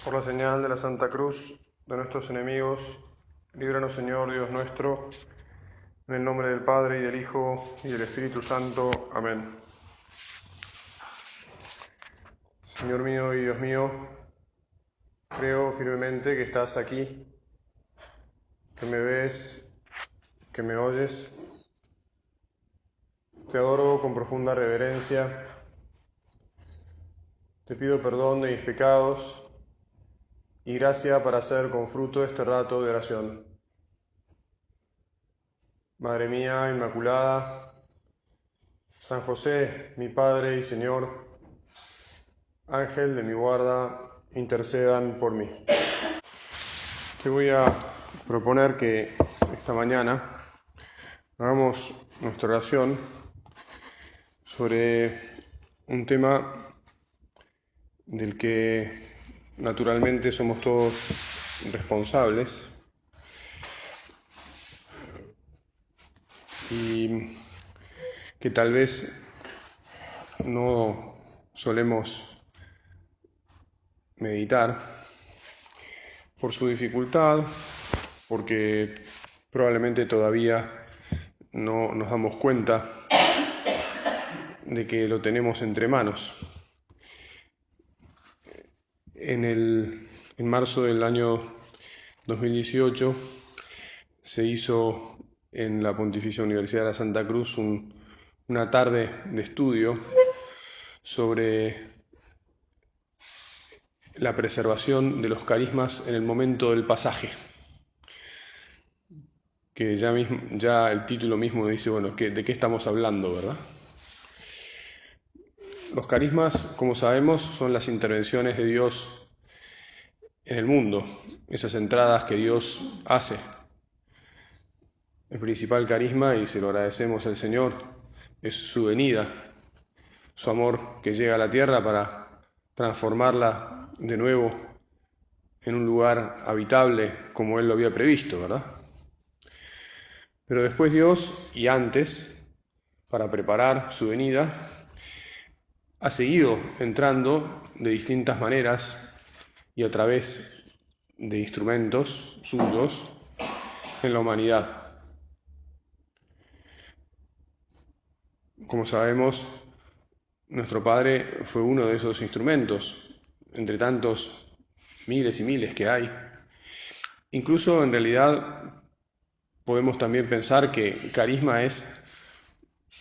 Por la señal de la Santa Cruz de nuestros enemigos, líbranos, Señor Dios nuestro, en el nombre del Padre, y del Hijo, y del Espíritu Santo. Amén. Señor mío y Dios mío, creo firmemente que estás aquí, que me ves, que me oyes. Te adoro con profunda reverencia. Te pido perdón de mis pecados y gracia para hacer con fruto este rato de oración. Madre mía Inmaculada, San José, mi Padre y Señor, Ángel de mi guarda, intercedan por mí. Te voy a proponer que esta mañana hagamos nuestra oración sobre un tema del que naturalmente somos todos responsables y que tal vez no solemos meditar por su dificultad, porque probablemente todavía no nos damos cuenta de que lo tenemos entre manos. En marzo del año 2018 se hizo en la Pontificia Universidad de la Santa Cruz una tarde de estudio sobre la preservación de los carismas en el momento del pasaje, que ya el título mismo dice, bueno, ¿de qué estamos hablando, verdad? Los carismas, como sabemos, son las intervenciones de Dios en el mundo, esas entradas que Dios hace. El principal carisma, y se lo agradecemos al Señor, es su venida, su amor que llega a la tierra para transformarla de nuevo en un lugar habitable como Él lo había previsto, ¿verdad? Pero después Dios, y antes, para preparar su venida, ha seguido entrando de distintas maneras y a través de instrumentos suyos en la humanidad. Como sabemos, nuestro Padre fue uno de esos instrumentos, entre tantos miles y miles que hay. Incluso en realidad podemos también pensar que carisma es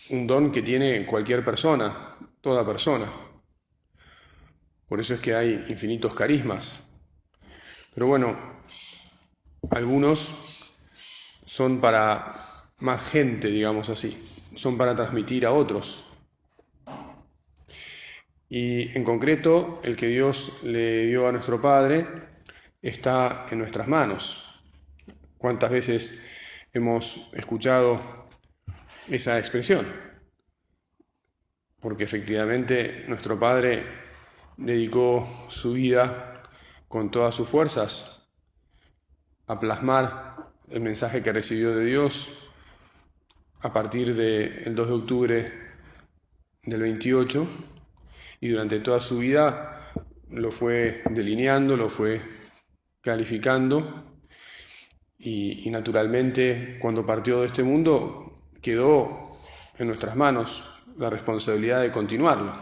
un don que tiene cualquier persona, toda persona. Por eso es que hay infinitos carismas. Pero bueno, algunos son para más gente, digamos así, son para transmitir a otros. Y en concreto, el que Dios le dio a nuestro Padre está en nuestras manos. ¿Cuántas veces hemos escuchado esa expresión? Porque efectivamente nuestro Padre dedicó su vida con todas sus fuerzas a plasmar el mensaje que recibió de Dios a partir del 2 de octubre del 28, y durante toda su vida lo fue delineando, lo fue clarificando, y naturalmente cuando partió de este mundo quedó en nuestras manos la responsabilidad de continuarlo.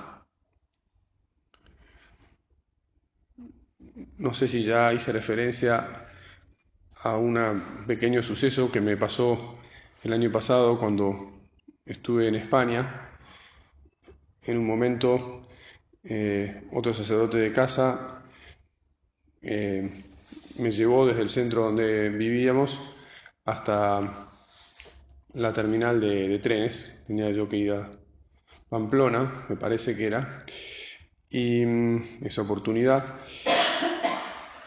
No sé si ya hice referencia a un pequeño suceso que me pasó el año pasado cuando estuve en España. En un momento, otro sacerdote de casa me llevó desde el centro donde vivíamos hasta la terminal de trenes. Tenía yo que ir a Pamplona, me parece que era, y esa oportunidad.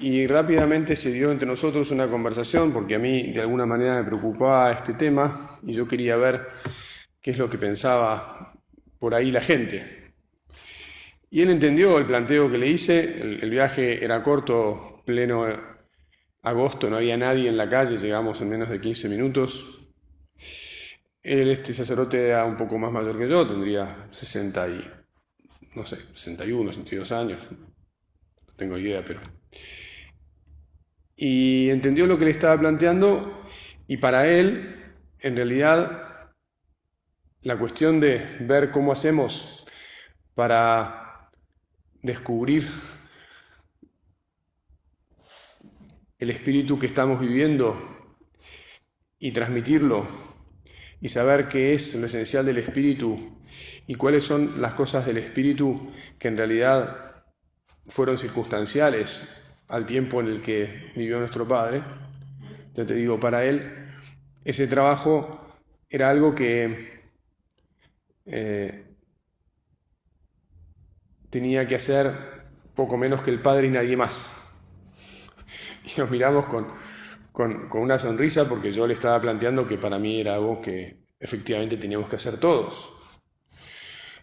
Y rápidamente se dio entre nosotros una conversación, porque a mí de alguna manera me preocupaba este tema y yo quería ver qué es lo que pensaba por ahí la gente. Y él entendió el planteo que le hice. El viaje era corto, pleno agosto, no había nadie en la calle, llegamos en menos de 15 minutos. Él, este sacerdote, era un poco más mayor que yo, tendría 61, 62 años, no tengo idea, pero y entendió lo que le estaba planteando, y para él, en realidad, la cuestión de ver cómo hacemos para descubrir el espíritu que estamos viviendo y transmitirlo y saber qué es lo esencial del espíritu y cuáles son las cosas del espíritu que en realidad fueron circunstanciales al tiempo en el que vivió nuestro Padre. Ya te digo, para él ese trabajo era algo que eh, tenía que hacer poco menos que el Padre y nadie más. Y nos miramos con una sonrisa porque yo le estaba planteando que para mí era algo que efectivamente teníamos que hacer todos.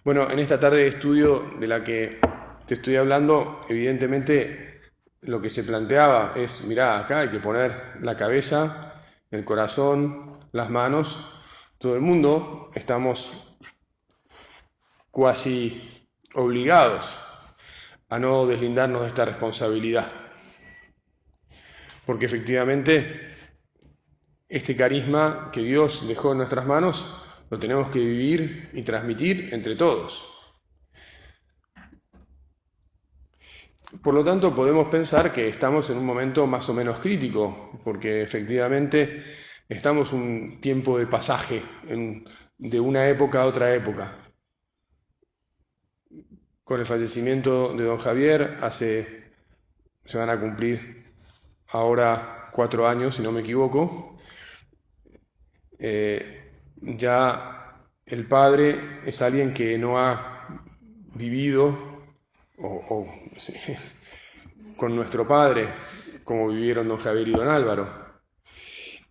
Bueno, en esta tarde de estudio de la que te estoy hablando, evidentemente lo que se planteaba es, mirá, acá hay que poner la cabeza, el corazón, las manos. Todo el mundo estamos cuasi obligados a no deslindarnos de esta responsabilidad, porque efectivamente este carisma que Dios dejó en nuestras manos lo tenemos que vivir y transmitir entre todos. Por lo tanto, podemos pensar que estamos en un momento más o menos crítico, porque efectivamente estamos un tiempo de pasaje de una época a otra época. Con el fallecimiento de don Javier, se van a cumplir ahora 4 años, si no me equivoco. Ya el padre es alguien que no ha vivido sí, con nuestro padre como vivieron don Javier y don Álvaro.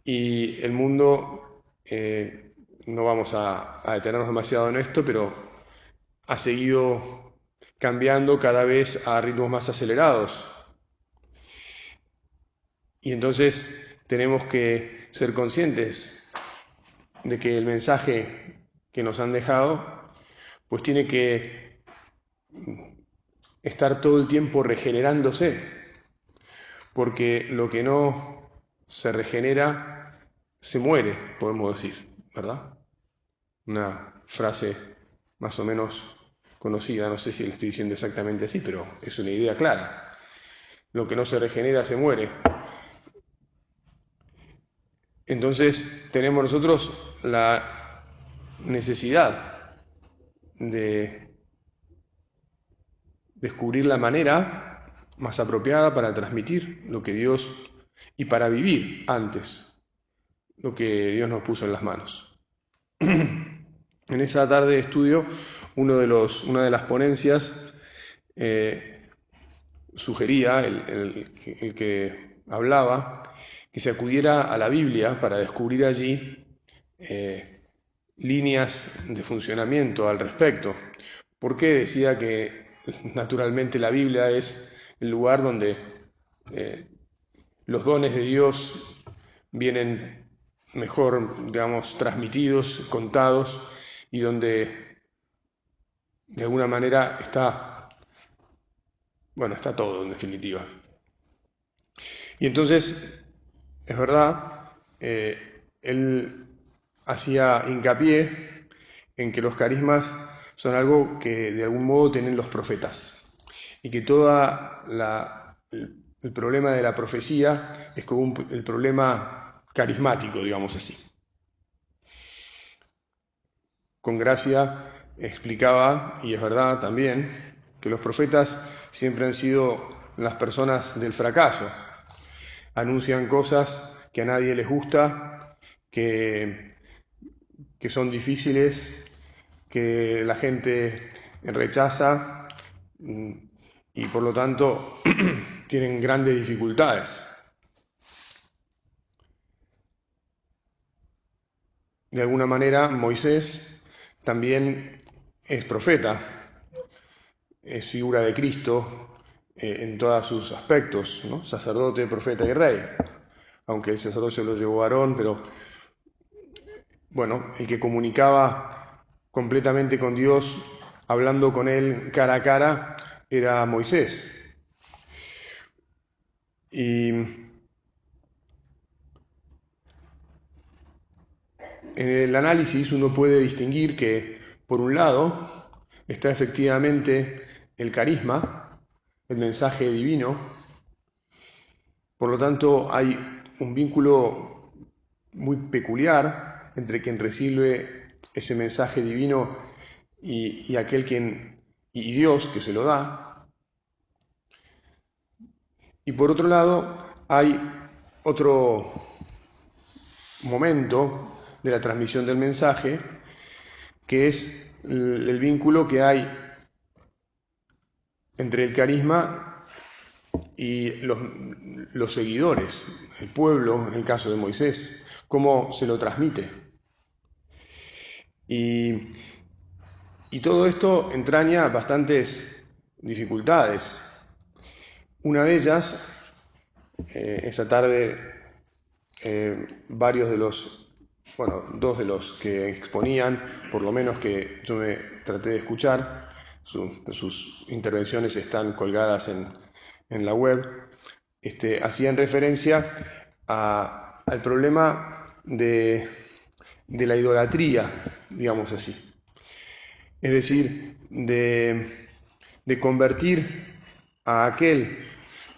Y el mundo, no vamos a detenernos demasiado en esto, pero ha seguido cambiando cada vez a ritmos más acelerados. Y entonces tenemos que ser conscientes de que el mensaje que nos han dejado, pues tiene que estar todo el tiempo regenerándose, porque lo que no se regenera se muere, podemos decir, ¿verdad? Una frase más o menos conocida, no sé si le estoy diciendo exactamente así, pero es una idea clara. Lo que no se regenera se muere. Entonces tenemos nosotros la necesidad de descubrir la manera más apropiada para transmitir lo que Dios y para vivir antes lo que Dios nos puso en las manos. En esa tarde de estudio, una de las ponencias sugería, el que hablaba, que se acudiera a la Biblia para descubrir allí líneas de funcionamiento al respecto. ¿Por qué decía que naturalmente la Biblia es el lugar donde los dones de Dios vienen mejor, digamos, transmitidos, contados, y donde de alguna manera está todo en definitiva? Y entonces, es verdad, él hacía hincapié en que los carismas son algo que de algún modo tienen los profetas, y que el problema de la profecía es como el problema carismático, digamos así. Con gracia explicaba, y es verdad también, que los profetas siempre han sido las personas del fracaso. Anuncian cosas que a nadie les gusta, que son difíciles, que la gente rechaza, y por lo tanto tienen grandes dificultades. De alguna manera, Moisés también es profeta, es figura de Cristo en todos sus aspectos, ¿no? Sacerdote, profeta y rey, aunque el sacerdocio lo llevó Aarón, pero bueno, el que comunicaba completamente con Dios, hablando con él cara a cara, era Moisés. Y en el análisis uno puede distinguir que, por un lado, está efectivamente el carisma, el mensaje divino. Por lo tanto, hay un vínculo muy peculiar entre quien recibe ese mensaje divino y y Dios que se lo da. Y por otro lado, hay otro momento de la transmisión del mensaje, que es el vínculo que hay entre el carisma y los seguidores, el pueblo, en el caso de Moisés, cómo se lo transmite. Y todo esto entraña bastantes dificultades. Una de ellas, esa tarde, dos de los que exponían, por lo menos que yo me traté de escuchar, sus intervenciones están colgadas en la web, hacían referencia al problema de la idolatría, digamos así. Es decir, de convertir a aquel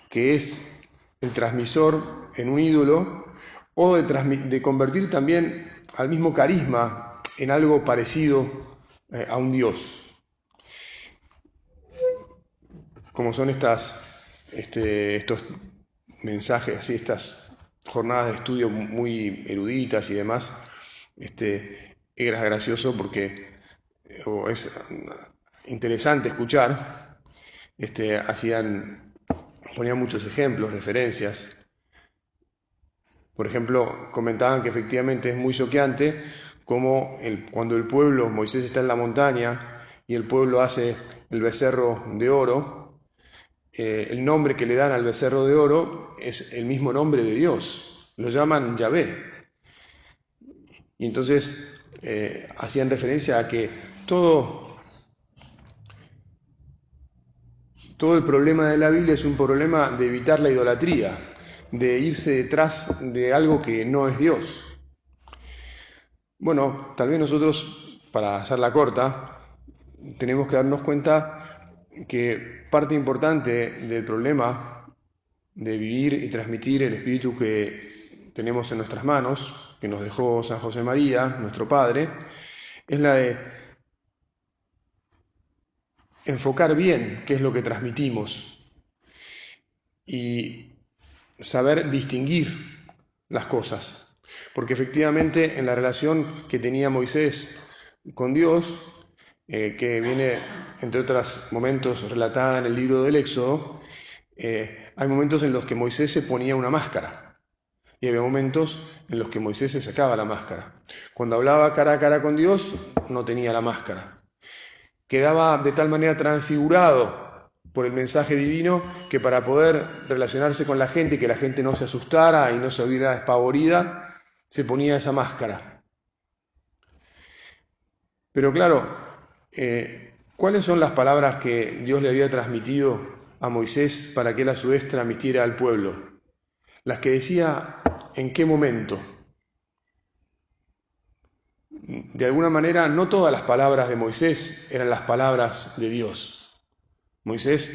que es el transmisor en un ídolo, o de convertir también al mismo carisma en algo parecido a un Dios. Como son estos mensajes, así, estas jornadas de estudio muy eruditas y demás, era gracioso porque es interesante escuchar, ponían muchos ejemplos, referencias. Por ejemplo, comentaban que efectivamente es muy choqueante cómo cuando el pueblo, Moisés está en la montaña y el pueblo hace el becerro de oro, el nombre que le dan al becerro de oro es el mismo nombre de Dios, lo llaman Yahvé. Y entonces hacían referencia a que todo el problema de la Biblia es un problema de evitar la idolatría, de irse detrás de algo que no es Dios. Bueno, tal vez nosotros, para hacerla corta, tenemos que darnos cuenta que parte importante del problema de vivir y transmitir el espíritu que tenemos en nuestras manos, que nos dejó San José María, nuestro Padre, es la de enfocar bien qué es lo que transmitimos y saber distinguir las cosas. Porque efectivamente en la relación que tenía Moisés con Dios, que viene, entre otros momentos, relatada en el libro del Éxodo, hay momentos en los que Moisés se ponía una máscara y había momentos en los que Moisés se sacaba la máscara. Cuando hablaba cara a cara con Dios, no tenía la máscara. Quedaba de tal manera transfigurado por el mensaje divino que para poder relacionarse con la gente y que la gente no se asustara y no se viera despavorida, se ponía esa máscara. Pero claro, ¿cuáles son las palabras que Dios le había transmitido a Moisés para que él a su vez transmitiera al pueblo? Las que decía en qué momento. De alguna manera, no todas las palabras de Moisés eran las palabras de Dios. Moisés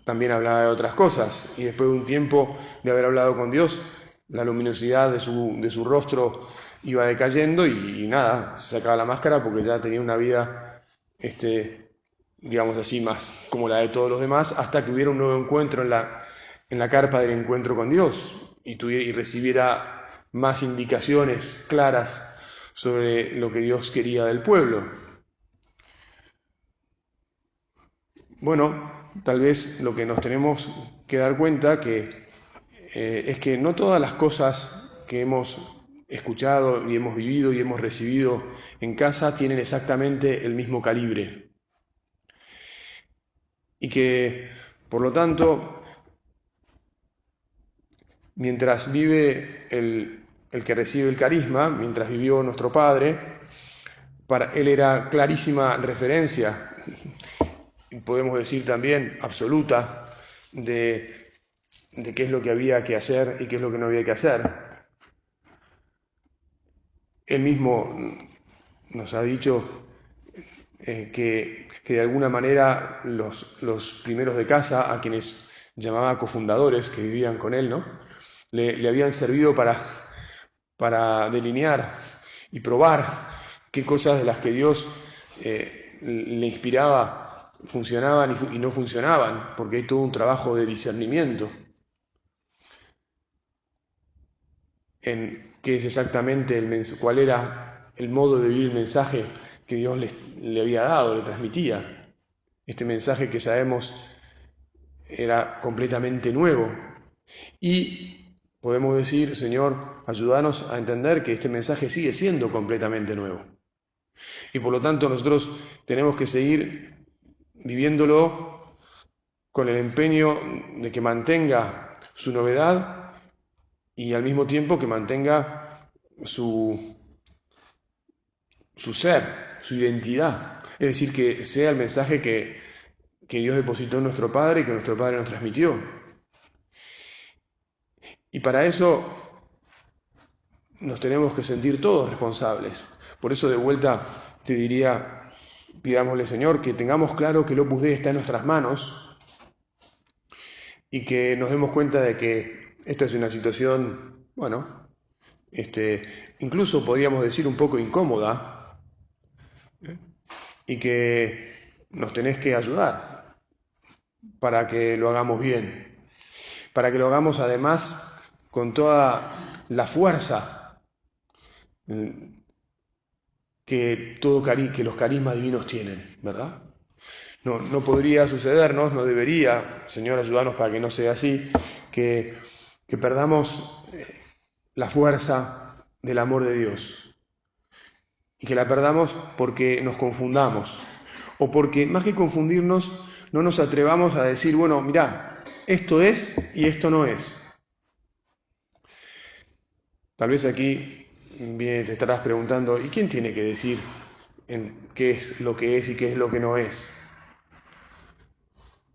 también hablaba de otras cosas y después de un tiempo de haber hablado con Dios, la luminosidad de su rostro iba decayendo y nada, se sacaba la máscara porque ya tenía una vida, digamos así, más como la de todos los demás, hasta que hubiera un nuevo encuentro en la carpa del encuentro con Dios y recibiera más indicaciones claras sobre lo que Dios quería del pueblo. Bueno, tal vez lo que nos tenemos que dar cuenta es que no todas las cosas que hemos escuchado y hemos vivido y hemos recibido en casa tienen exactamente el mismo calibre. Y que, por lo tanto, mientras vive el que recibe el carisma, mientras vivió nuestro Padre, para él era clarísima referencia, podemos decir también absoluta, de qué es lo que había que hacer y qué es lo que no había que hacer. Él mismo nos ha dicho que de alguna manera los primeros de casa, a quienes llamaba cofundadores, que vivían con él, ¿no? Le habían servido para delinear y probar qué cosas de las que Dios le inspiraba funcionaban y no funcionaban, porque hay todo un trabajo de discernimiento en qué es exactamente cuál era el modo de vivir el mensaje que Dios le había dado, le transmitía. Este mensaje que sabemos era completamente nuevo. Y podemos decir, Señor, ayúdanos a entender que este mensaje sigue siendo completamente nuevo. Y por lo tanto nosotros tenemos que seguir viviéndolo con el empeño de que mantenga su novedad y al mismo tiempo que mantenga su ser, su identidad. Es decir, que sea el mensaje que Dios depositó en nuestro Padre y que nuestro Padre nos transmitió. Y para eso nos tenemos que sentir todos responsables. Por eso de vuelta te diría, pidámosle Señor que tengamos claro que el Opus Dei está en nuestras manos y que nos demos cuenta de que esta es una situación, bueno, incluso podríamos decir un poco incómoda, ¿eh? Y que nos tenés que ayudar para que lo hagamos bien, para que lo hagamos además con toda la fuerza que los carismas divinos tienen, ¿verdad? No podría sucedernos, no debería, Señor, ayudarnos para que no sea así, que perdamos la fuerza del amor de Dios y que la perdamos porque nos confundamos o porque, más que confundirnos, no nos atrevamos a decir, bueno, mirá, esto es y esto no es. Tal vez aquí bien, te estarás preguntando, ¿y quién tiene que decir qué es lo que es y qué es lo que no es?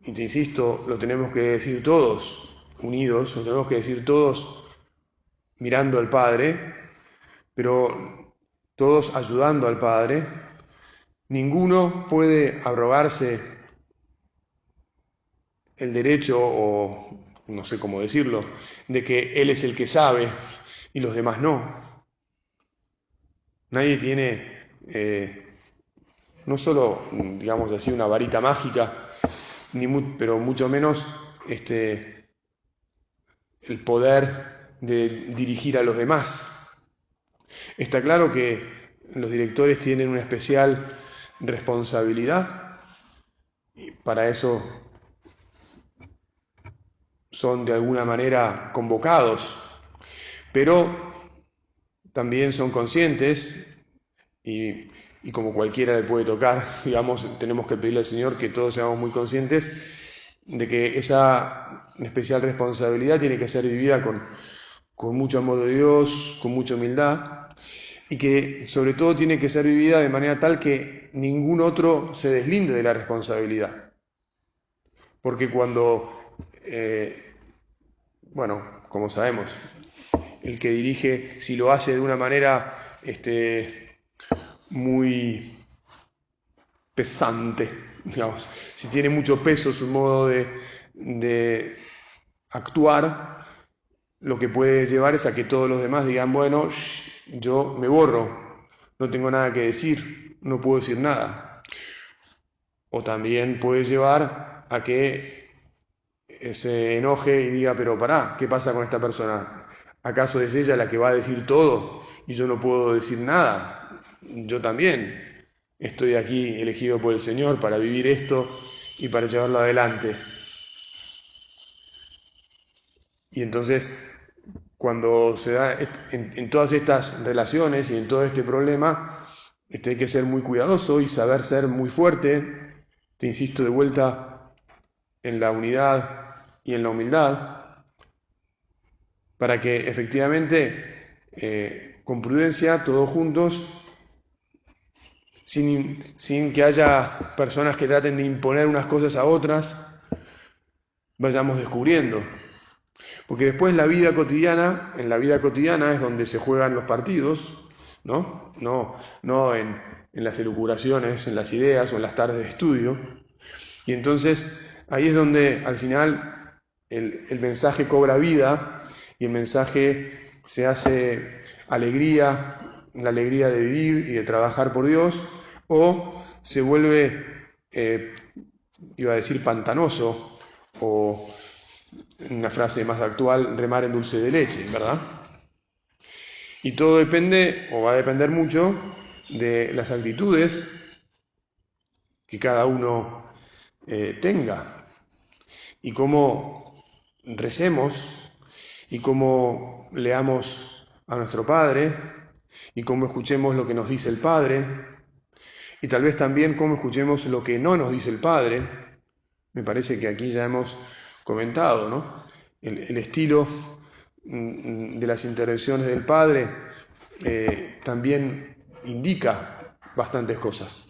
Y te insisto, lo tenemos que decir todos, unidos, lo tenemos que decir todos mirando al Padre, pero todos ayudando al Padre. Ninguno puede arrogarse el derecho, o no sé cómo decirlo, de que Él es el que sabe y los demás no. Nadie tiene, no solo, digamos así, una varita mágica, pero mucho menos el poder de dirigir a los demás. Está claro que los directores tienen una especial responsabilidad y para eso son de alguna manera convocados, pero también son conscientes y, y como cualquiera le puede tocar, digamos, tenemos que pedirle al Señor que todos seamos muy conscientes de que esa especial responsabilidad tiene que ser vivida con mucho amor de Dios, con mucha humildad, y que sobre todo tiene que ser vivida de manera tal que ningún otro se deslinde de la responsabilidad. Porque cuando, bueno, como sabemos, el que dirige, si lo hace de una manera muy pesante, digamos, si tiene mucho peso su modo de actuar, lo que puede llevar es a que todos los demás digan, bueno, yo me borro, no tengo nada que decir, no puedo decir nada. O también puede llevar a que se enoje y diga, pero pará, ¿qué pasa con esta persona? ¿Acaso es ella la que va a decir todo y yo no puedo decir nada? Yo también estoy aquí elegido por el Señor para vivir esto y para llevarlo adelante. Y entonces, cuando se da en todas estas relaciones y en todo este problema, hay que ser muy cuidadoso y saber ser muy fuerte. Te insisto de vuelta en la unidad y en la humildad, para que efectivamente, con prudencia, todos juntos, sin que haya personas que traten de imponer unas cosas a otras, vayamos descubriendo. Porque después en la vida cotidiana es donde se juegan los partidos, No en las elucubraciones, en las ideas o en las tardes de estudio. Y entonces ahí es donde al final el mensaje cobra vida y el mensaje se hace alegría, la alegría de vivir y de trabajar por Dios, o se vuelve, iba a decir, pantanoso, o una frase más actual, remar en dulce de leche, ¿verdad? Y todo depende, o va a depender mucho, de las actitudes que cada uno tenga y cómo recemos y cómo leamos a nuestro Padre y cómo escuchemos lo que nos dice el Padre y tal vez también cómo escuchemos lo que no nos dice el Padre. Me parece que aquí ya hemos comentado, ¿no? El estilo de las intervenciones del Padre también indica bastantes cosas.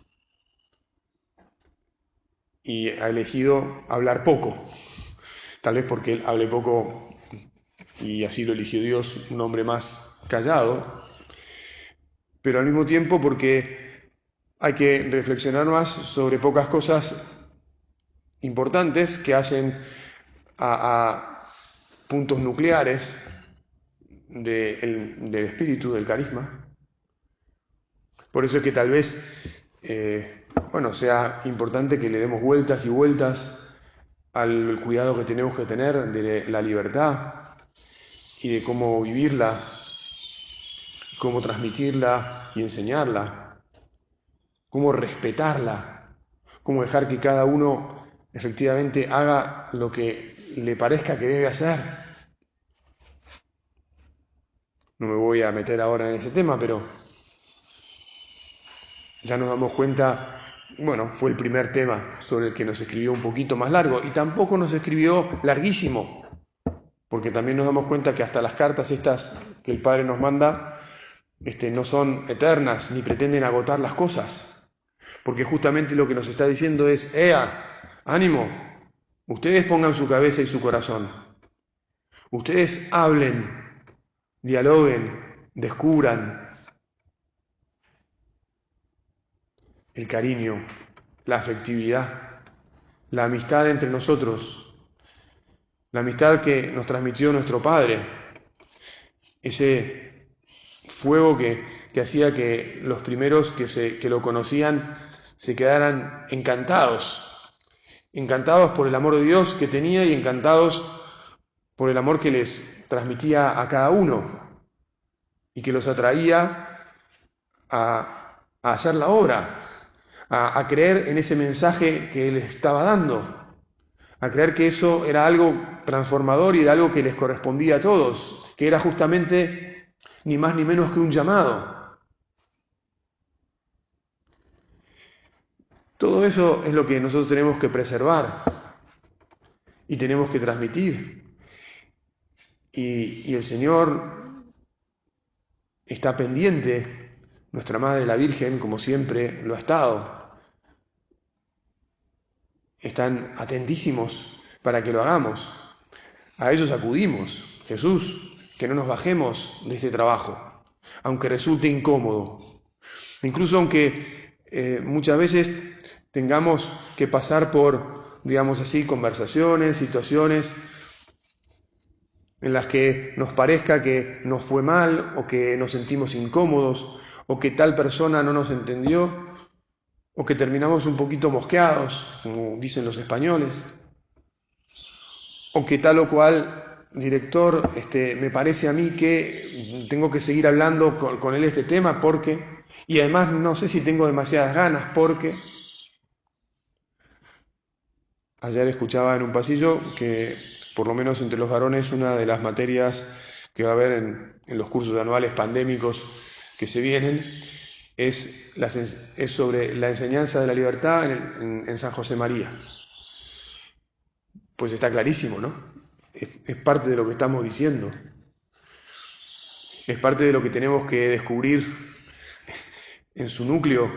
Y ha elegido hablar poco, tal vez porque él hable poco y así lo eligió Dios, un hombre más callado, pero al mismo tiempo porque hay que reflexionar más sobre pocas cosas importantes que hacen a puntos nucleares del espíritu, del carisma. Por eso es que tal vez, sea importante que le demos vueltas y vueltas al cuidado que tenemos que tener de la libertad y de cómo vivirla, cómo transmitirla y enseñarla, cómo respetarla, cómo dejar que cada uno efectivamente haga lo que le parezca que debe hacer. No me voy a meter ahora en ese tema, pero ya nos damos cuenta, fue el primer tema sobre el que nos escribió un poquito más largo y tampoco nos escribió larguísimo, porque también nos damos cuenta que hasta las cartas estas que el Padre nos manda no son eternas ni pretenden agotar las cosas, porque justamente lo que nos está diciendo es, ¡ea! ¡Ánimo! Ustedes pongan su cabeza y su corazón. Ustedes hablen, dialoguen, descubran el cariño, la afectividad, la amistad entre nosotros, la amistad que nos transmitió nuestro Padre, ese fuego que hacía que los primeros que lo conocían se quedaran encantados por el amor de Dios que tenía y encantados por el amor que les transmitía a cada uno y que los atraía a hacer la obra, a creer en ese mensaje que Él estaba dando, a creer que eso era algo transformador y era algo que les correspondía a todos, que era justamente ni más ni menos que un llamado. Todo eso es lo que nosotros tenemos que preservar y tenemos que transmitir. Y el Señor está pendiente, nuestra Madre la Virgen, como siempre lo ha estado. Están atentísimos para que lo hagamos. A ellos acudimos. Jesús, que no nos bajemos de este trabajo, aunque resulte incómodo. Incluso aunque muchas veces tengamos que pasar por, digamos así, conversaciones, situaciones en las que nos parezca que nos fue mal o que nos sentimos incómodos o que tal persona no nos entendió o que terminamos un poquito mosqueados, como dicen los españoles, o que tal o cual director me parece a mí que tengo que seguir hablando con él este tema porque, y además no sé si tengo demasiadas ganas porque ayer escuchaba en un pasillo que por lo menos entre los varones una de las materias que va a haber en los cursos anuales pandémicos que se vienen es sobre la enseñanza de la libertad en San José María. Pues está clarísimo, ¿no? Es parte de lo que estamos diciendo. Es parte de lo que tenemos que descubrir en su núcleo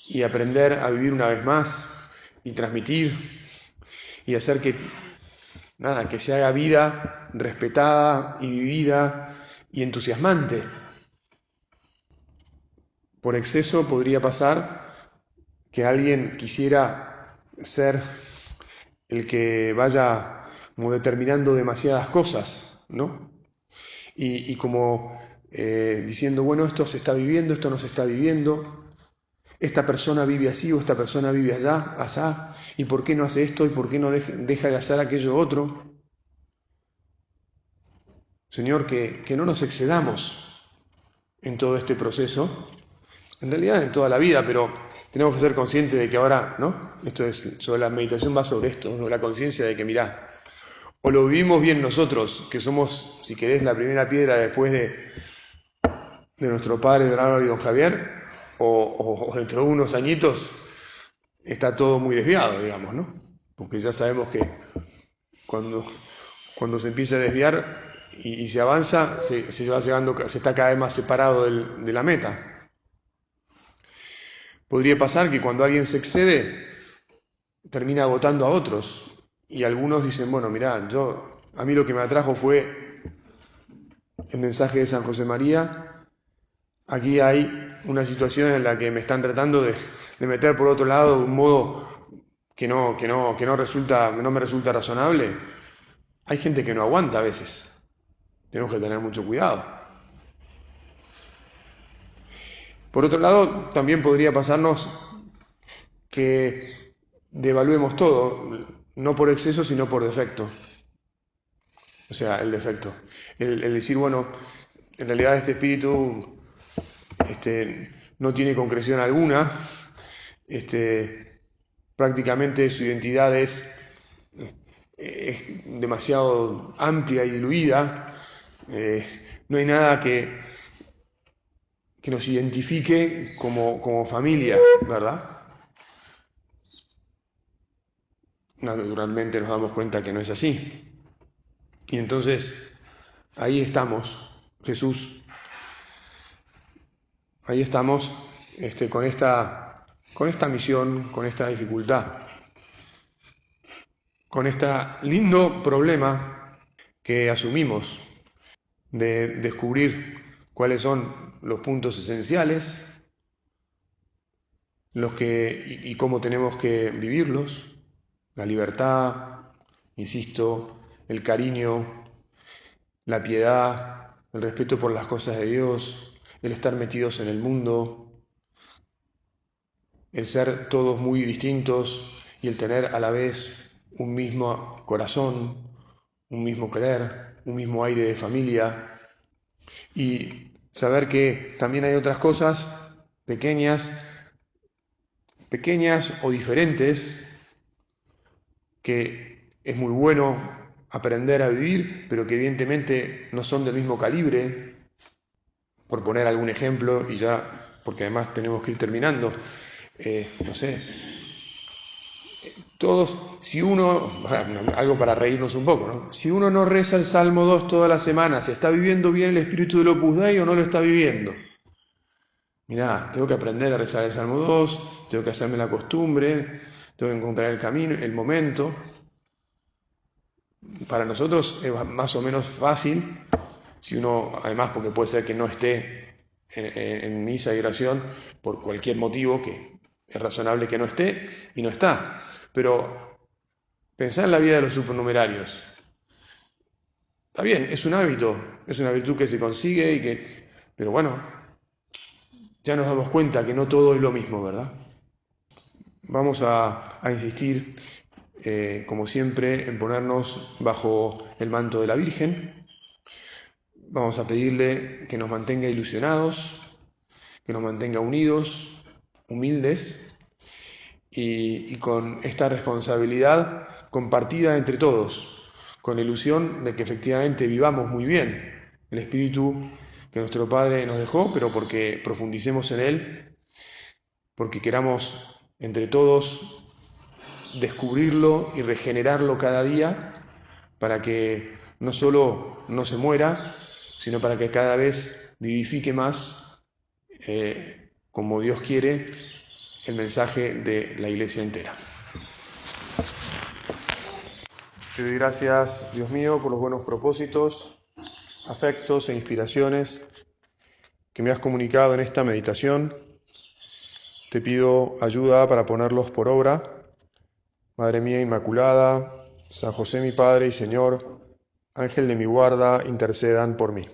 y aprender a vivir una vez más y transmitir y hacer que se haga vida respetada y vivida y entusiasmante. por exceso podría pasar que alguien quisiera ser el que vaya como determinando demasiadas cosas, ¿no? Y como diciendo, bueno, esto se está viviendo, esto no se está viviendo, esta persona vive así o esta persona vive allá, asá, y por qué no hace esto y por qué no deja de hacer aquello otro. Señor, que no nos excedamos en todo este proceso, en realidad en toda la vida, pero tenemos que ser conscientes de que ahora, ¿no? Esto es, sobre la meditación va sobre esto, ¿no? La conciencia de que, mirá, o lo vivimos bien nosotros, que somos, si querés, la primera piedra después de nuestro padre don Álvaro y don Javier, o dentro de unos añitos está todo muy desviado, digamos, ¿no? Porque ya sabemos que cuando, cuando se empieza a desviar y se avanza, se va llegando, se está cada vez más separado de la meta. Podría pasar que cuando alguien se excede, termina agotando a otros. Y algunos dicen, bueno, mirá, a mí lo que me atrajo fue el mensaje de San José María. Aquí hay una situación en la que me están tratando de meter por otro lado de un modo que no resulta, que no me resulta razonable. Hay gente que no aguanta a veces. Tenemos que tener mucho cuidado. Por otro lado, también podría pasarnos que devaluemos todo, no por exceso, sino por defecto. O sea, el defecto. El decir, bueno, en realidad este espíritu no tiene concreción alguna, prácticamente su identidad es demasiado amplia y diluida, no hay nada que nos identifique como familia, ¿verdad? Naturalmente nos damos cuenta que no es así. Y entonces ahí estamos, Jesús, ahí estamos con esta misión, con esta dificultad, con este lindo problema que asumimos de descubrir cuáles son los puntos esenciales, y cómo tenemos que vivirlos, la libertad, insisto, el cariño, la piedad, el respeto por las cosas de Dios, el estar metidos en el mundo, el ser todos muy distintos y el tener a la vez un mismo corazón, un mismo querer, un mismo aire de familia y saber que también hay otras cosas pequeñas, pequeñas o diferentes que es muy bueno aprender a vivir, pero que evidentemente no son del mismo calibre, por poner algún ejemplo, y ya, porque además tenemos que ir terminando, no sé, todos, si uno, algo para reírnos un poco, ¿no? Si uno no reza el Salmo 2 todas las semanas, ¿está viviendo bien el espíritu del Opus Dei o no lo está viviendo? Mirá, tengo que aprender a rezar el Salmo 2, tengo que hacerme la costumbre, tengo que encontrar el camino, el momento. Para nosotros es más o menos fácil, si uno, además porque puede ser que no esté en misa y oración por cualquier motivo, que es razonable que no esté y no está. Pero pensar en la vida de los supernumerarios. Está bien, es un hábito, es una virtud que se consigue pero bueno, ya nos damos cuenta que no todo es lo mismo, ¿verdad? Vamos a insistir, como siempre, en ponernos bajo el manto de la Virgen. Vamos a pedirle que nos mantenga ilusionados, que nos mantenga unidos, humildes y con esta responsabilidad compartida entre todos, con la ilusión de que efectivamente vivamos muy bien el espíritu que nuestro Padre nos dejó, pero porque profundicemos en él, porque queramos entre todos descubrirlo y regenerarlo cada día para que no solo no se muera, sino para que cada vez vivifique más, como Dios quiere, el mensaje de la Iglesia entera. Te doy gracias, Dios mío, por los buenos propósitos, afectos e inspiraciones que me has comunicado en esta meditación. te pido ayuda para ponerlos por obra. Madre mía Inmaculada, San José mi Padre y Señor, Ángel de mi guarda, intercedan por mí.